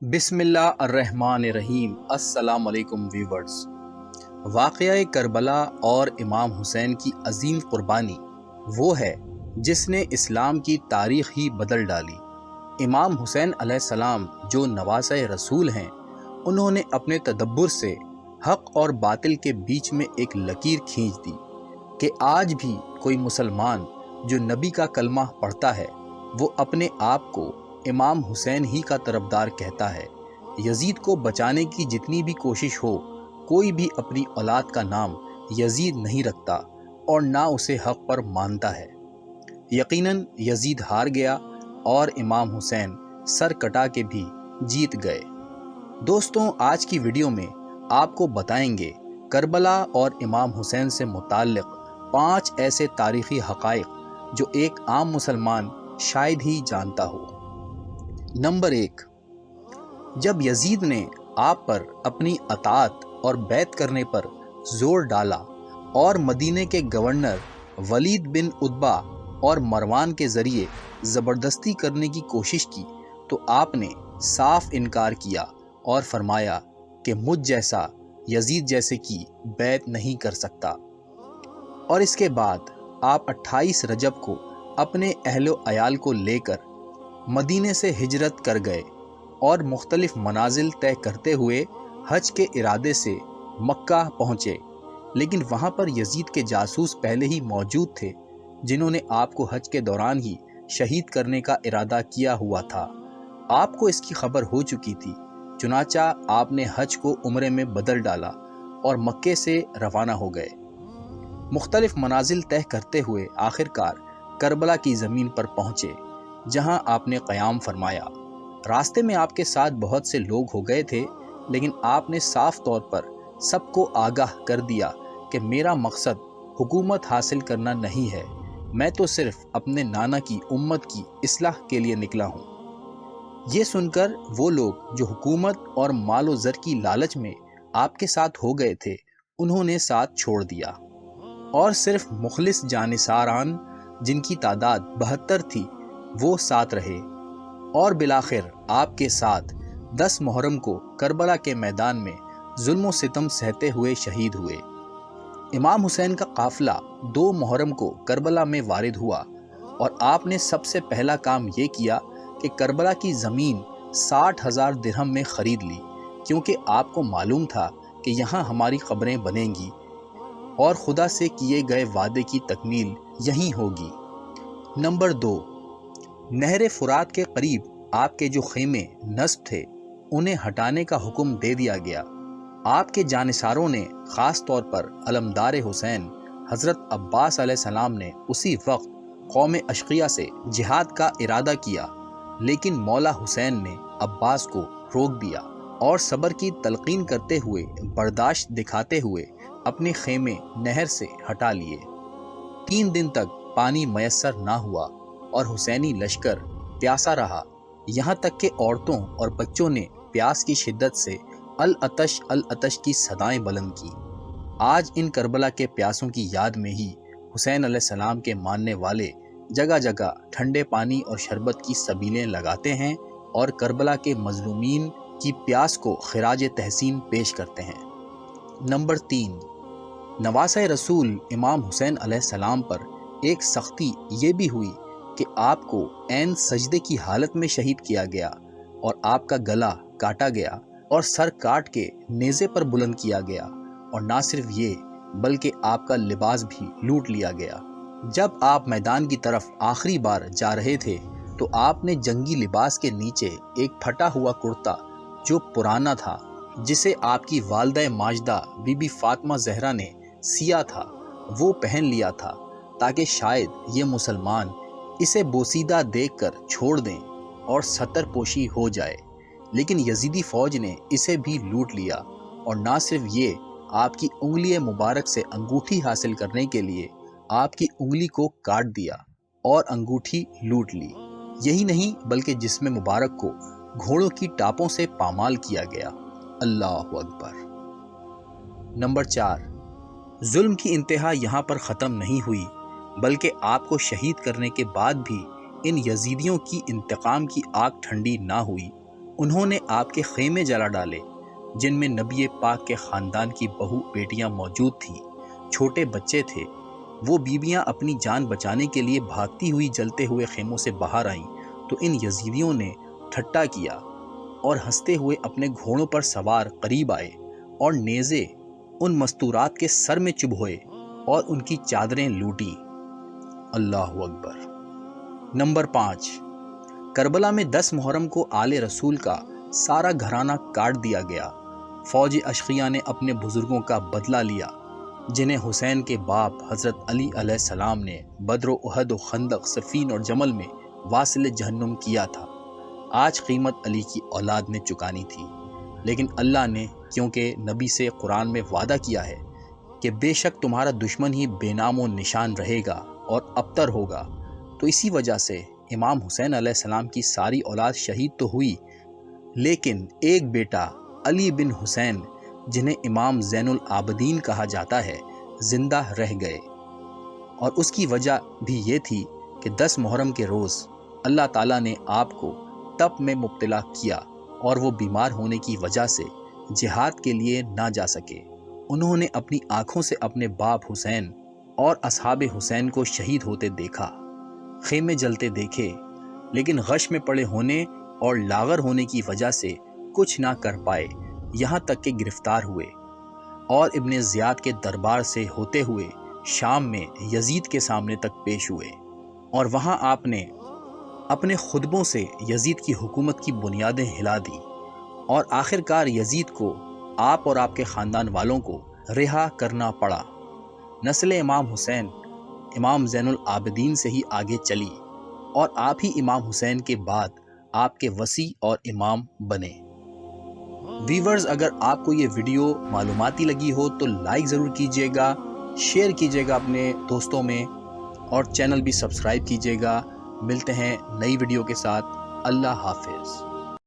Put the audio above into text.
بسم اللہ الرحمن الرحیم۔ السلام علیکم ویورز۔ واقعہ کربلا اور امام حسین کی عظیم قربانی وہ ہے جس نے اسلام کی تاریخ ہی بدل ڈالی۔ امام حسین علیہ السلام جو نواسۂ رسول ہیں، انہوں نے اپنے تدبر سے حق اور باطل کے بیچ میں ایک لکیر کھینچ دی کہ آج بھی کوئی مسلمان جو نبی کا کلمہ پڑھتا ہے وہ اپنے آپ کو امام حسین ہی کا طرفدار کہتا ہے۔ یزید کو بچانے کی جتنی بھی کوشش ہو، کوئی بھی اپنی اولاد کا نام یزید نہیں رکھتا اور نہ اسے حق پر مانتا ہے۔ یقیناً یزید ہار گیا اور امام حسین سر کٹا کے بھی جیت گئے۔ دوستوں، آج کی ویڈیو میں آپ کو بتائیں گے کربلا اور امام حسین سے متعلق 5 ایسے تاریخی حقائق جو ایک عام مسلمان شاید ہی جانتا ہو۔ نمبر 1، جب یزید نے آپ پر اپنی اطاعت اور بیعت کرنے پر زور ڈالا اور مدینے کے گورنر ولید بن عتبہ اور مروان کے ذریعے زبردستی کرنے کی کوشش کی تو آپ نے صاف انکار کیا اور فرمایا کہ مجھ جیسا یزید جیسے کی بیعت نہیں کر سکتا۔ اور اس کے بعد آپ 28 رجب کو اپنے اہل و عیال کو لے کر مدینے سے ہجرت کر گئے اور مختلف منازل طے کرتے ہوئے حج کے ارادے سے مکہ پہنچے، لیکن وہاں پر یزید کے جاسوس پہلے ہی موجود تھے جنہوں نے آپ کو حج کے دوران ہی شہید کرنے کا ارادہ کیا ہوا تھا۔ آپ کو اس کی خبر ہو چکی تھی، چنانچہ آپ نے حج کو عمرے میں بدل ڈالا اور مکے سے روانہ ہو گئے۔ مختلف منازل طے کرتے ہوئے آخرکار کربلا کی زمین پر پہنچے جہاں آپ نے قیام فرمایا۔ راستے میں آپ کے ساتھ بہت سے لوگ ہو گئے تھے، لیکن آپ نے صاف طور پر سب کو آگاہ کر دیا کہ میرا مقصد حکومت حاصل کرنا نہیں ہے، میں تو صرف اپنے نانا کی امت کی اصلاح کے لیے نکلا ہوں۔ یہ سن کر وہ لوگ جو حکومت اور مال و زر کی لالچ میں آپ کے ساتھ ہو گئے تھے، انہوں نے ساتھ چھوڑ دیا اور صرف مخلص جانثاران جن کی تعداد 72 تھی وہ ساتھ رہے، اور بالآخر آپ کے ساتھ 10 محرم کو کربلا کے میدان میں ظلم و ستم سہتے ہوئے شہید ہوئے۔ امام حسین کا قافلہ 2 محرم کو کربلا میں وارد ہوا اور آپ نے سب سے پہلا کام یہ کیا کہ کربلا کی زمین 60,000 درہم میں خرید لی، کیونکہ آپ کو معلوم تھا کہ یہاں ہماری قبریں بنیں گی اور خدا سے کیے گئے وعدے کی تکمیل یہیں ہوگی۔ نمبر 2، نہر فرات کے قریب آپ کے جو خیمے نصب تھے انہیں ہٹانے کا حکم دے دیا گیا۔ آپ کے جانثاروں نے، خاص طور پر علمدار حسین حضرت عباس علیہ السلام نے اسی وقت قوم اشقیہ سے جہاد کا ارادہ کیا، لیکن مولا حسین نے عباس کو روک دیا اور صبر کی تلقین کرتے ہوئے برداشت دکھاتے ہوئے اپنے خیمے نہر سے ہٹا لیے۔ 3 دن تک پانی میسر نہ ہوا اور حسینی لشکر پیاسا رہا، یہاں تک کہ عورتوں اور بچوں نے پیاس کی شدت سے العطش العطش کی صدائیں بلند کی۔ آج ان کربلا کے پیاسوں کی یاد میں ہی حسین علیہ السلام کے ماننے والے جگہ جگہ ٹھنڈے پانی اور شربت کی سبیلیں لگاتے ہیں اور کربلا کے مظلومین کی پیاس کو خراج تحسین پیش کرتے ہیں۔ نمبر 3، نواسۂ رسول امام حسین علیہ السلام پر ایک سختی یہ بھی ہوئی کہ آپ کو عین سجدے کی حالت میں شہید کیا گیا اور آپ کا گلا کاٹا گیا اور سر کاٹ کے نیزے پر بلند کیا گیا، اور نہ صرف یہ بلکہ آپ کا لباس بھی لوٹ لیا گیا۔ جب آپ میدان کی طرف آخری بار جا رہے تھے تو آپ نے جنگی لباس کے نیچے ایک پھٹا ہوا کرتا جو پرانا تھا، جسے آپ کی والدہ ماجدہ بی بی فاطمہ زہرا نے سیا تھا، وہ پہن لیا تھا تاکہ شاید یہ مسلمان اسے بوسیدہ دیکھ کر چھوڑ دیں اور ستر پوشی ہو جائے، لیکن یزیدی فوج نے اسے بھی لوٹ لیا، اور نہ صرف یہ، آپ کی انگلی مبارک سے انگوٹھی حاصل کرنے کے لیے آپ کی انگلی کو کاٹ دیا اور انگوٹھی لوٹ لی۔ یہی نہیں بلکہ جسم مبارک کو گھوڑوں کی ٹاپوں سے پامال کیا گیا۔ اللہ اکبر۔ نمبر 4، ظلم کی انتہا یہاں پر ختم نہیں ہوئی، بلکہ آپ کو شہید کرنے کے بعد بھی ان یزیدیوں کی انتقام کی آگ ٹھنڈی نہ ہوئی، انہوں نے آپ کے خیمے جلا ڈالے جن میں نبی پاک کے خاندان کی بہو بیٹیاں موجود تھیں، چھوٹے بچے تھے۔ وہ بیویاں اپنی جان بچانے کے لیے بھاگتی ہوئی جلتے ہوئے خیموں سے باہر آئیں تو ان یزیدیوں نے ٹھٹا کیا اور ہنستے ہوئے اپنے گھوڑوں پر سوار قریب آئے اور نیزے ان مستورات کے سر میں چبھوئے اور ان کی چادریں لوٹی۔ اللہ اکبر۔ نمبر 5، کربلا میں 10 محرم کو آل رسول کا سارا گھرانہ کاٹ دیا گیا۔ فوج اشقیاء نے اپنے بزرگوں کا بدلہ لیا جنہیں حسین کے باپ حضرت علی علیہ السلام نے بدر و احد و خندق، صفین اور جمل میں واصل جہنم کیا تھا۔ آج قیمت علی کی اولاد نے چکانی تھی، لیکن اللہ نے کیونکہ نبی سے قرآن میں وعدہ کیا ہے کہ بے شک تمہارا دشمن ہی بے نام و نشان رہے گا اور ابتر ہوگا، تو اسی وجہ سے امام حسین علیہ السلام کی ساری اولاد شہید تو ہوئی، لیکن ایک بیٹا علی بن حسین جنہیں امام زین العابدین کہا جاتا ہے زندہ رہ گئے، اور اس کی وجہ بھی یہ تھی کہ 10 محرم کے روز اللہ تعالیٰ نے آپ کو تپ میں مبتلا کیا اور وہ بیمار ہونے کی وجہ سے جہاد کے لیے نہ جا سکے۔ انہوں نے اپنی آنکھوں سے اپنے باپ حسین اور اصحاب حسین کو شہید ہوتے دیکھا، خیمے جلتے دیکھے، لیکن غش میں پڑے ہونے اور لاغر ہونے کی وجہ سے کچھ نہ کر پائے، یہاں تک کہ گرفتار ہوئے اور ابن زیاد کے دربار سے ہوتے ہوئے شام میں یزید کے سامنے تک پیش ہوئے، اور وہاں آپ نے اپنے خطبوں سے یزید کی حکومت کی بنیادیں ہلا دی، اور آخر کار یزید کو آپ اور آپ کے خاندان والوں کو رہا کرنا پڑا۔ نسل امام حسین امام زین العابدین سے ہی آگے چلی، اور آپ ہی امام حسین کے بعد آپ کے وصی اور امام بنے۔ ویورز، اگر آپ کو یہ ویڈیو معلوماتی لگی ہو تو لائک ضرور کیجیے گا، شیئر کیجیے گا اپنے دوستوں میں، اور چینل بھی سبسکرائب کیجیے گا۔ ملتے ہیں نئی ویڈیو کے ساتھ۔ اللہ حافظ۔